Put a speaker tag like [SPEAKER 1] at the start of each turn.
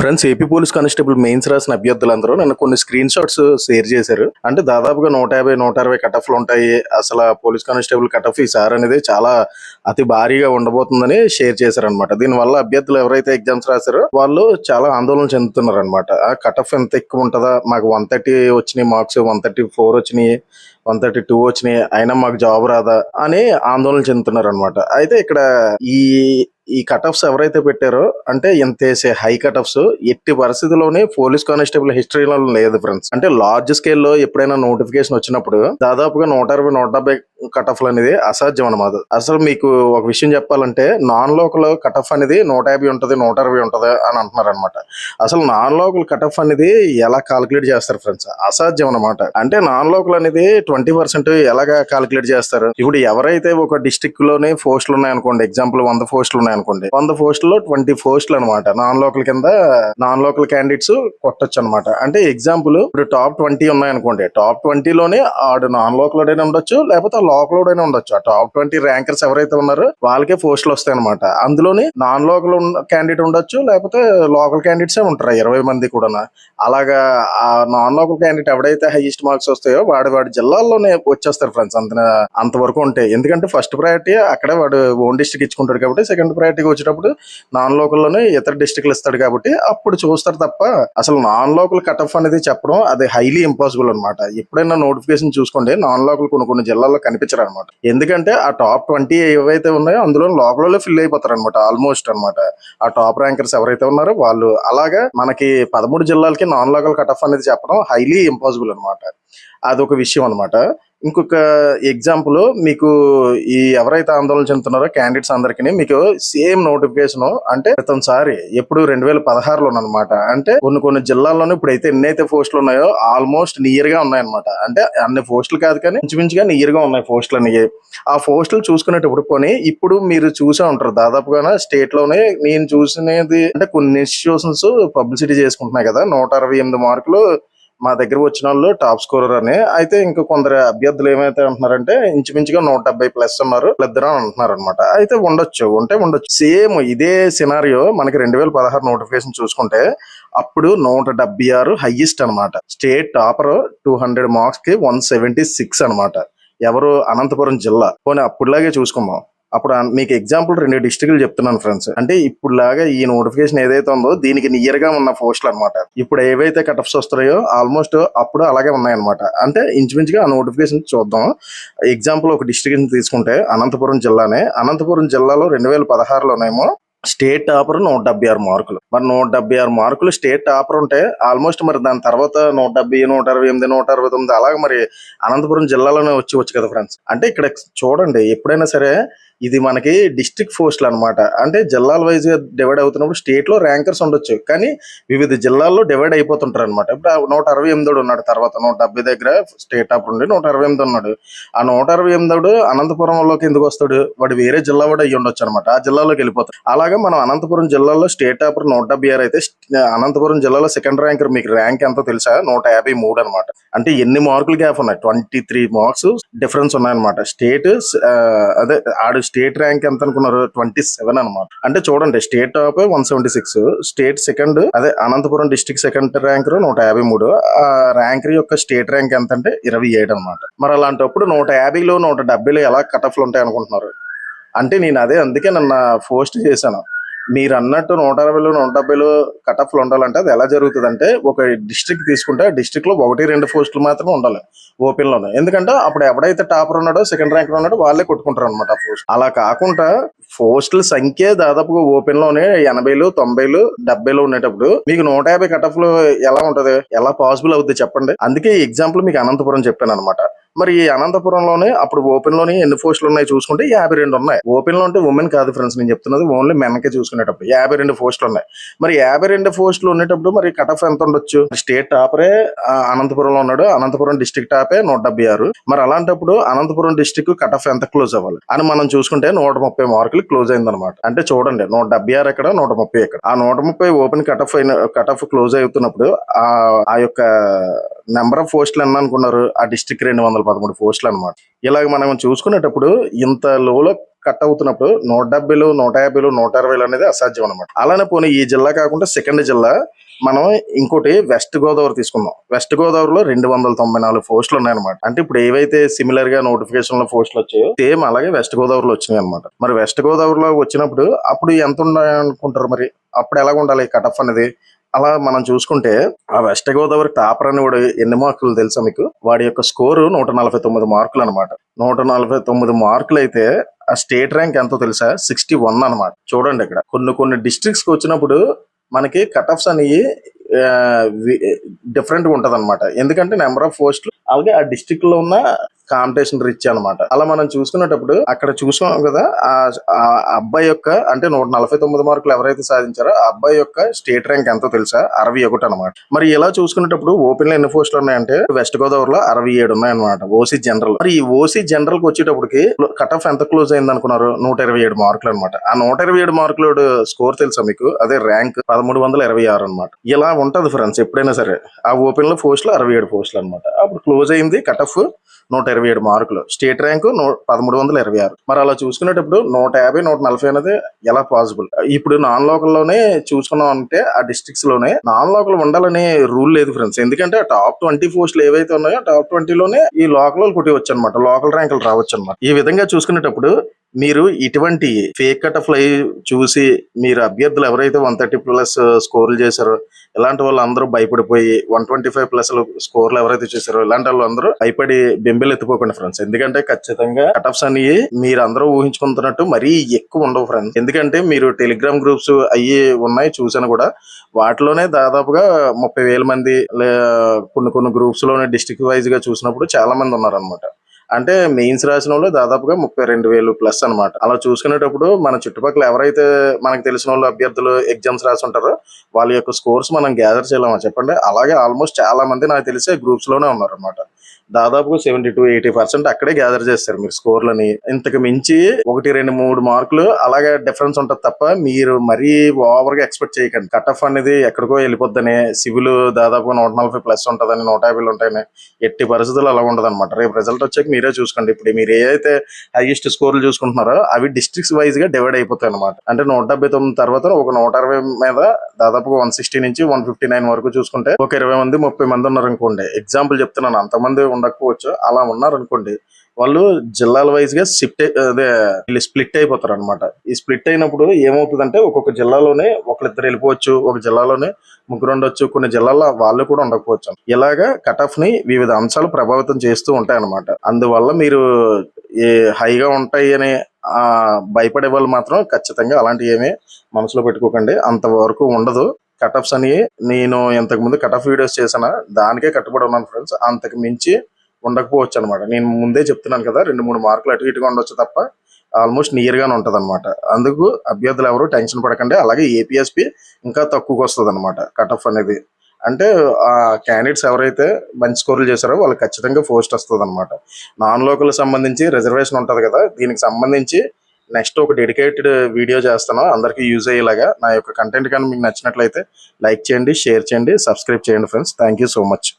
[SPEAKER 1] Friends, AP police constable mains రాసిన అభ్యర్థులందరూ నిన్న కొన్ని స్క్రీన్ షాట్స్ షేర్ చేశారు. అంటే దాదాపుగా 150-160 కటఫ్లు ఉంటాయి. అసలు పోలీస్ కానిస్టేబుల్ కటఫ్ ఈసారి అనేది చాలా అతి భారీగా ఉండబోతుందని షేర్ చేశారనమాట. దీనివల్ల అభ్యర్థులు ఎవరైతే ఎగ్జామ్స్ రాశారో వాళ్ళు చాలా ఆందోళన చెందుతున్నారు అనమాట. ఆ కటఫ్ ఎంత ఎక్కువ ఉంటుందా, మాకు 130 వచ్చినాయి మార్క్స్, 134 వచ్చినాయి, 132 వచ్చినాయి, అయినా మాకు జాబ్ రాదా అని ఆందోళన చెందుతున్నారు అనమాట. అయితే ఇక్కడ ఈ ఈ కటఫ్స్ ఎవరైతే పెట్టారో, అంటే ఎంతేసే హై కటఫ్స్ ఎట్టి పరిస్థితుల్లోనే పోలీస్ కానిస్టేబుల్ హిస్టరీలో లేదు ఫ్రెండ్స్. అంటే లార్జ్ స్కేల్లో ఎప్పుడైనా నోటిఫికేషన్ వచ్చినప్పుడు దాదాపుగా 160-170 కటఫ్లు అనేది అసాధ్యం అనమాట. అసలు మీకు ఒక విషయం చెప్పాలంటే, నాన్ లోకల్ కటఫ్ అనేది 150 ఉంటది, 160 ఉంటది అని అంటున్నారు అనమాట. అసలు నాన్ లోకల్ కటఫ్ అనేది ఎలా కాలిక్యులేట్ చేస్తారు ఫ్రెండ్స్? అసాధ్యం అనమాట. అంటే నాన్ లోకల్ అనేది 20% ఎలాగా కాలిక్యులేట్ చేస్తారు? ఇప్పుడు ఎవరైతే ఒక డిస్ట్రిక్ట్ లోనే పోస్టులు ఉన్నాయనుకోండి, ఎగ్జాంపుల్ 100 పోస్టులు ఉన్నాయనుకోండి, 100 పోస్టుల్లో 20 పోస్టులు అనమాట నాన్ లోకల్ కింద నాన్ లోకల్ క్యాండిడేట్స్ కొట్టొచ్చు అనమాట. అంటే ఎగ్జాంపుల్ ఇప్పుడు టాప్ 20 ఉన్నాయనుకోండి, టాప్ 20 లోనే ఆడు నాన్ లోకల్ అయినా ఉండొచ్చు, లేకపోతే లోకల్ అయినా ఉండొచ్చు. ఆ టాప్ 20 ర్యాంకర్స్ ఎవరైతే ఉన్నారో వాళ్ళకే పోస్టులు వస్తాయి అనమాట. అందులోని నాన్ లోకల్ క్యాండిడేట్ ఉండొచ్చు, లేకపోతే లోకల్ క్యాండిడేట్స్ ఉంటారు 20 మంది కూడా. అలాగా ఆ నాన్ లోకల్ క్యాండిడేట్ ఎవడైతే హైయెస్ట్ మార్క్స్ వస్తాయో వాడి జిల్లాల్లోనే వచ్చేస్తారు ఫ్రెండ్స్. అంతవరకు ఉంటాయి. ఎందుకంటే ఫస్ట్ ప్రయారిటీ అక్కడే వాడు ఓన్ డిస్ట్రిక్ట్ ఇచ్చుకుంటాడు కాబట్టి, సెకండ్ ప్రయారిటీకి వచ్చేటప్పుడు నాన్ లోకల్ లోనే ఇతర డిస్ట్రిక్ట్లు ఇస్తాడు కాబట్టి అప్పుడు చూస్తారు తప్ప అసలు నాన్ లోకల్ కటఫ్ అనేది చెప్పడం అది హైలీ ఇంపాసిబుల్ అనమాట. ఎప్పుడైనా నోటిఫికేషన్ చూసుకోండి, నాన్ లోకల్ కొన్ని జిల్లాల్లో కనిపించరు అనమాట. ఎందుకంటే ఆ టాప్ 20 ఏవైతే ఉన్నాయో అందులో లోకల్లో ఫిల్ అయిపోతారు అనమాట ఆల్మోస్ట్ అనమాట. ఆ టాప్ ర్యాంకర్స్ ఎవరైతే ఉన్నారో వాళ్ళు. అలాగా మనకి 13 జిల్లాలకి నాన్ లోకల్ కటఫ్ అనేది చెప్పడం హైలీ ఇంపాసిబుల్ అనమాట. అదొక విషయం అనమాట. ఇంకొక ఎగ్జాంపుల్ మీకు, ఈ ఎవరైతే ఆందోళన చెందుతున్నారో క్యాండిడేట్స్ అందరికీ మీకు సేమ్ నోటిఫికేషన్ అంటే క్రితంసారి ఎప్పుడు 2016లో అనమాట. అంటే కొన్ని జిల్లాల్లోనే ఇప్పుడైతే ఎన్నైతే పోస్టులు ఉన్నాయో ఆల్మోస్ట్ నియర్ గా ఉన్నాయన్నమాట. అంటే అన్ని పోస్టులు కాదు కానీ ఇంచుమించుగా నియర్ గా ఉన్నాయి పోస్టులు అనేవి. ఆ పోస్టులు చూసుకునేటప్పుడు పోనీ ఇప్పుడు మీరు చూసే ఉంటారు దాదాపుగా స్టేట్ లోనే నేను చూసినది. అంటే కొన్ని ఇన్స్టిట్యూషన్స్ పబ్లిసిటీ చేసుకుంటున్నాయి కదా, 168 మార్కులు మా దగ్గర వచ్చిన వాళ్ళు టాప్ స్కోరర్ అని. అయితే ఇంకా కొందరు అభ్యర్థులు ఏమైతే అంటున్నారంటే ఇంచుమించుగా 170+ ఉన్నారు ఇద్దరు అంటున్నారు అనమాట. అయితే ఉండొచ్చు. సేమ్ ఇదే సినారియో మనకి 2016 నోటిఫికేషన్ చూసుకుంటే అప్పుడు 176 హైయెస్ట్ అనమాట. స్టేట్ టాపర్ 200 మార్క్స్ కి 176 అనమాట. ఎవరు? అనంతపురం జిల్లా. పోనీ అప్పుడులాగే చూసుకున్నాం. అప్పుడు మీకు ఎగ్జాంపుల్ 2 డిస్ట్రిక్ట్లు చెప్తున్నాను ఫ్రెండ్స్. అంటే ఇప్పుడు లాగా ఈ నోటిఫికేషన్ ఏదైతే ఉందో దీనికి నియర్ గా ఉన్న పోస్టులు అనమాట. ఇప్పుడు ఏవైతే కటఫ్స్ వస్తాయో ఆల్మోస్ట్ అప్పుడు అలాగే ఉన్నాయన్నమాట. అంటే ఇంచుమించుగా ఆ నోటిఫికేషన్ చూద్దాం. ఎగ్జాంపుల్ ఒక డిస్ట్రిక్ట్ తీసుకుంటే అనంతపురం జిల్లానే. అనంతపురం జిల్లాలో 2016లోనేమో స్టేట్ టాపర్ 176 మార్కులు. మరి 176 మార్కులు స్టేట్ టాపర్ ఉంటే ఆల్మోస్ట్ మరి దాని తర్వాత 170, 168, 169 అలాగే మరి అనంతపురం జిల్లాలోనే వచ్చు కదా ఫ్రెండ్స్. అంటే ఇక్కడ చూడండి, ఎప్పుడైనా సరే ఇది మనకి డిస్ట్రిక్ట్ పోస్టులు అనమాట. అంటే జిల్లాల వైజ్ గా డివైడ్ అవుతున్నప్పుడు స్టేట్ లో ర్యాంకర్స్ ఉండొచ్చు, కానీ వివిధ జిల్లాల్లో డివైడ్ అయిపోతుంటారు అనమాట. ఇప్పుడు 168 ఉన్నాడు, తర్వాత 170 దగ్గర స్టేట్ టాపర్ ఉండి 168 ఉన్నాడు. ఆ 168 అనంతపురంలోకి ఎందుకు వస్తాడు? వాడు వేరే జిల్లా వాడు అయ్యి ఉండొచ్చు అనమాట. ఆ జిల్లాలోకి వెళ్ళిపోతాడు. అలాగే మనం అనంతపురం జిల్లాలో స్టేట్ టాపర్ 176 అయితే అనంతపురం జిల్లాలో సెకండ్ ర్యాంకర్ మీకు ర్యాంక్ ఎంతో తెలుసా? 153 అనమాట. అంటే ఎన్ని మార్కులు గ్యాప్ ఉన్నాయి? 23 మార్క్స్ డిఫరెన్స్ ఉన్నాయన్నమాట. అదే ఆడు స్టేట్ ర్యాంక్ ఎంత అనుకున్నారు? 27 అనమాట. అంటే చూడండి, స్టేట్ టాప్ 176, స్టేట్ సెకండ్ అదే అనంతపురం డిస్ట్రిక్ట్ సెకండ్ ర్యాంకర్ 153. ఆ ర్యాంకర్ యొక్క స్టేట్ ర్యాంక్ ఎంత అంటే 27 అనమాట. మరి అలాంటప్పుడు 150లో 170లో ఎలా కటఫ్లు ఉంటాయి అనుకుంటున్నారు? అంటే నేను అందుకే నన్ను పోస్ట్ చేశాను. మీరు అన్నట్టు 160లో 170లో కటఫ్లు ఉండాలంటే అది ఎలా జరుగుతుంది అంటే, ఒక డిస్ట్రిక్ట్ తీసుకుంటే ఆ డిస్ట్రిక్ట్ లో 1-2 పోస్టులు మాత్రమే ఉండాలి ఓపెన్ లోనే. ఎందుకంటే అప్పుడు ఎవడైతే టాపర్ ఉన్నాడో సెకండ్ ర్యాంక్ ఉన్నాడో వాళ్ళే కొట్టుకుంటారు అనమాట ఆ పోస్ట్. అలా కాకుండా పోస్టుల సంఖ్య దాదాపుగా ఓపెన్ లోనే 80, 90, 70లో ఉండేటప్పుడు మీకు 150 కటఫ్లు ఎలా ఉంటది? ఎలా పాసిబుల్ అవుతుంది చెప్పండి? అందుకే ఎగ్జాంపుల్ మీకు అనంతపురం చెప్పాను అనమాట. మరి ఈ అనంతపురంలోనే అప్పుడు ఓపెన్ లోనే ఎన్ని పోస్టులు ఉన్నాయి చూసుకుంటే 52 ఉన్నాయి. ఓపెన్ లో అంటే ఉమెన్ కాదు ఫ్రెండ్స్, నేను చెప్తున్నది ఓన్లీ మెన్కే చూసుకునేటప్పుడు 52 పోస్టులు ఉన్నాయి. మరి 52 పోస్టులు ఉండేటప్పుడు మరి కటఫ్ ఎంత ఉండొచ్చు? స్టేట్ టాపరే అనంతపురంలో ఉన్నాడు, అనంతపురం డిస్ట్రిక్ట్ టాపే 176. మరి అలాంటప్పుడు అనంతపురం డిస్ట్రిక్ట్ కటఫ్ ఎంత క్లోజ్ అవ్వాలి అని మనం చూసుకుంటే 130 మార్కులు క్లోజ్ అయిందనమాట. అంటే చూడండి, 176 ఎక్కడ, 130 ఎక్కడ. ఆ 130 ఓపెన్ కటఫ్ క్లోజ్ అవుతున్నప్పుడు ఆ యొక్క నెంబర్ ఆఫ్ పోస్టులు ఎన్ని అనుకున్నారు? ఆ డిస్ట్రిక్ట్ 213 పోస్టులు అనమాట. ఇలాగ మనం చూసుకునేటప్పుడు ఇంత లోలో కట్ అవుతున్నప్పుడు 170, 150, 120 అనేది అసాధ్యం అనమాట. అలానే పోనీ ఈ జిల్లా కాకుండా సెకండ్ జిల్లా మనం ఇంకోటి వెస్ట్ గోదావరి తీసుకుందాం. వెస్ట్ గోదావరిలో 294 పోస్టులు ఉన్నాయన్నమాట. అంటే ఇప్పుడు ఏవైతే సిమిలర్ గా నోటిఫికేషన్ లో పోస్టులు వచ్చాయో సేమ్ అలాగే వెస్ట్ గోదావరిలో వచ్చినాయి అనమాట. మరి వెస్ట్ గోదావరిలో వచ్చినప్పుడు అప్పుడు ఎంత ఉన్నాయనుకుంటారు? మరి అప్పుడు ఎలాగ ఉండాలి కట్ ఆఫ్ అనేది? అలా మనం చూసుకుంటే ఆ వెస్ట్ గోదావరి టాపర్ అని వాడు ఎన్ని మార్కులు తెలుసా మీకు? వాడి యొక్క స్కోరు 149 మార్కులు అనమాట. 149 మార్కులు అయితే ఆ స్టేట్ ర్యాంక్ ఎంతో తెలుసా? 61 అనమాట. చూడండి ఇక్కడ కొన్ని డిస్ట్రిక్ట్స్ కి వచ్చినప్పుడు మనకి కట్ ఆఫ్స్ అనేవి డిఫరెంట్ గా ఉంటది అనమాట. ఎందుకంటే నెంబర్ ఆఫ్ పోస్టులు అలాగే ఆ డిస్ట్రిక్ట్ లో ఉన్న కాంపిటీషన్ రిచ్ అనమాట. అలా మనం చూసుకునేటప్పుడు అక్కడ చూసుకున్నాం కదా ఆ అబ్బాయి యొక్క అంటే 149 మార్కులు ఎవరైతే సాధించారో ఆ అబ్బాయి యొక్క స్టేట్ ర్యాంక్ ఎంతో తెలుసా? 61 అనమాట. మరి ఇలా చూసుకునేటప్పుడు ఓపెన్ లో ఎన్ని పోస్టులు ఉన్నాయంటే వెస్ట్ గోదావరిలో 67 ఉన్నాయన్నమాట ఓసీ జనరల్. మరి ఈ ఓసీ జనరల్ కి వచ్చేటప్పటికి కట్ ఆఫ్ ఎంత క్లోజ్ అయింది అనుకున్నారు? 127 మార్కులు అనమాట. ఆ 127 మార్కులు స్కోర్ తెలుసా మీకు? అదే ర్యాంక్ 1326 అనమాట. ఇలా ఉంటది ఫ్రెండ్స్ ఎప్పుడైనా సరే. ఆ ఓపెన్ లో పోస్టులు 67 పోస్టులు అనమాట. అప్పుడు క్లోజ్ అయింది కట్ ఆఫ్ 127 మార్కులు. State rank 1326. మరి అలా చూసుకునేటప్పుడు 150, 140 అనేది ఎలా పాసిబుల్? ఇప్పుడు నాన్ లోకల్ లోనే చూసుకున్నాం అంటే ఆ డిస్ట్రిక్ట్స్ లోనే నాన్ లోకల్ ఉండాలనే రూల్ లేదు ఫ్రెండ్స్. ఎందుకంటే టాప్ 20 పోస్టులు ఏవైతే ఉన్నాయో టాప్ 20 లోనే ఈ లోకల్ కొట్టవచ్చు అనమాట. లోకల్ ర్యాంకులు రావచ్చు అనమాట. ఈ విధంగా చూసుకునేటప్పుడు మీరు ఇటువంటి ఫేక్ కట్ ఆఫ్ చూసి మీరు అభ్యర్థులు ఎవరైతే 130+ స్కోర్లు చేశారో ఇలాంటి వాళ్ళు అందరూ భయపడిపోయి 125+ స్కోర్లు ఎవరైతే చేశారో ఇలాంటి వాళ్ళు అందరూ భయపడి బెంబెలు ఎత్తుకోకండి ఫ్రెండ్స్. ఎందుకంటే ఖచ్చితంగా కట్ ఆఫ్స్ అనేవి మీరు అందరూ ఊహించుకుంటున్నట్టు మరీ ఎక్కువ ఉండవు ఫ్రెండ్స్. ఎందుకంటే మీరు టెలిగ్రామ్ గ్రూప్స్ అయ్యి ఉన్నాయి చూసాను కూడా, వాటిలోనే దాదాపుగా 30,000 మంది కొన్ని గ్రూప్స్ లోనే డిస్ట్రిక్ట్ వైజ్ గా చూసినప్పుడు చాలా మంది ఉన్నారనమాట. అంటే మెయిన్స్ రాసిన వాళ్ళు దాదాపుగా 32,000+ అనమాట. అలా చూసుకునేటప్పుడు మన చుట్టుపక్కల ఎవరైతే మనకు తెలిసిన వాళ్ళు అభ్యర్థులు ఎగ్జామ్స్ రాసి ఉంటారో వాళ్ళ యొక్క స్కోర్స్ మనం గ్యాదర్ చేయలేమా చెప్పండి? అలాగే ఆల్మోస్ట్ చాలా మంది నాకు తెలిసే గ్రూప్స్ లోనే ఉన్నారు అనమాట. దాదాపుగా 70-80% అక్కడే గ్యాదర్ చేస్తారు మీరు స్కోర్లని. ఇంతకు మించి 1, 2, 3 మార్కులు అలాగే డిఫరెన్స్ ఉంటది తప్ప మీరు మరీ ఓవర్ గా ఎక్స్పెక్ట్ చేయకండి. కట్ ఆఫ్ అనేది ఎక్కడికో వెళ్ళిపోద్దని, సివిల్ దాదాపుగా 140+ ఉంటదని, 150 ఉంటాయని ఎట్టి పరిస్థితులు అలా ఉండదు అనమాట. రేపు రిజల్ట్ వచ్చాక మీరే చూసుకోండి. ఇప్పుడు మీరు ఏదైతే హైయెస్ట్ స్కోర్లు చూసుకుంటున్నారో అవి డిస్ట్రిక్ట్స్ వైజ్ గా డివైడ్ అయిపోతాయి అనమాట. అంటే 179 తర్వాత ఒక 160 మీద దాదాపుగా 160 నుంచి 159 వరకు చూసుకుంటే ఒక 20 మంది 30 మంది ఉన్నారు అనుకోండి. ఎగ్జాంపుల్ చెప్తున్నాను, అంతమంది ఉండకపోవచ్చు. అలా ఉన్నారు అనుకోండి, వాళ్ళు జిల్లాల వైజ్ గా స్ప్లిట్ అయిపోతారు అనమాట. ఈ స్ప్లిట్ అయినప్పుడు ఏమవుతుందంటే ఒక్కొక్క జిల్లాలోనే ఒకరిద్దరు వెళ్ళిపోవచ్చు, ఒక జిల్లాలోనే ముగ్గురు ఉండొచ్చు, కొన్ని జిల్లాల్లో వాళ్ళు కూడా ఉండకపోవచ్చు. ఇలాగా కట్ ఆఫ్ ని వివిధ అంశాలు ప్రభావితం చేస్తూ ఉంటాయి అనమాట. అందువల్ల మీరు హైగా ఉంటాయి అని భయపడే వాళ్ళు మాత్రం ఖచ్చితంగా అలాంటి ఏమీ మనసులో పెట్టుకోకండి. అంతవరకు ఉండదు. కట్ ఆఫ్స్ అని నేను ఇంతకు ముందు కట్ ఆఫ్ వీడియోస్ చేశాను, దానికే కట్టుబడి ఉన్నాను ఫ్రెండ్స్. అంతకు మించి ఉండకపోవచ్చు అనమాట. నేను ముందే చెప్తున్నాను కదా, 2-3 మార్కులు అటు ఇటుగా ఉండొచ్చు తప్ప ఆల్మోస్ట్ నియర్ గానే ఉంటది అనమాట. అందుకు అభ్యర్థులు ఎవరు టెన్షన్ పడకండి. అలాగే ఏపీఎస్పీ ఇంకా తక్కువగా వస్తుంది అనమాట కట్ ఆఫ్ అనేది. అంటే ఆ క్యాండిడేట్స్ ఎవరైతే మంచి స్కోర్లు చేశారో వాళ్ళకి ఖచ్చితంగా పోస్ట్ వస్తుంది అనమాట. నాన్ లోకల్ సంబంధించి రిజర్వేషన్ ఉంటది కదా, దీనికి సంబంధించి నెక్స్ట్ ఒక డెడికేటెడ్ వీడియో చేస్తాను అందరికీ యూజ్ అయ్యేలాగా. నా యొక్క కంటెంట్ కానీ మీకు నచ్చినట్లయితే లైక్ చేయండి, షేర్ చేయండి, సబ్స్క్రైబ్ చేయండి friends. Thank you so much.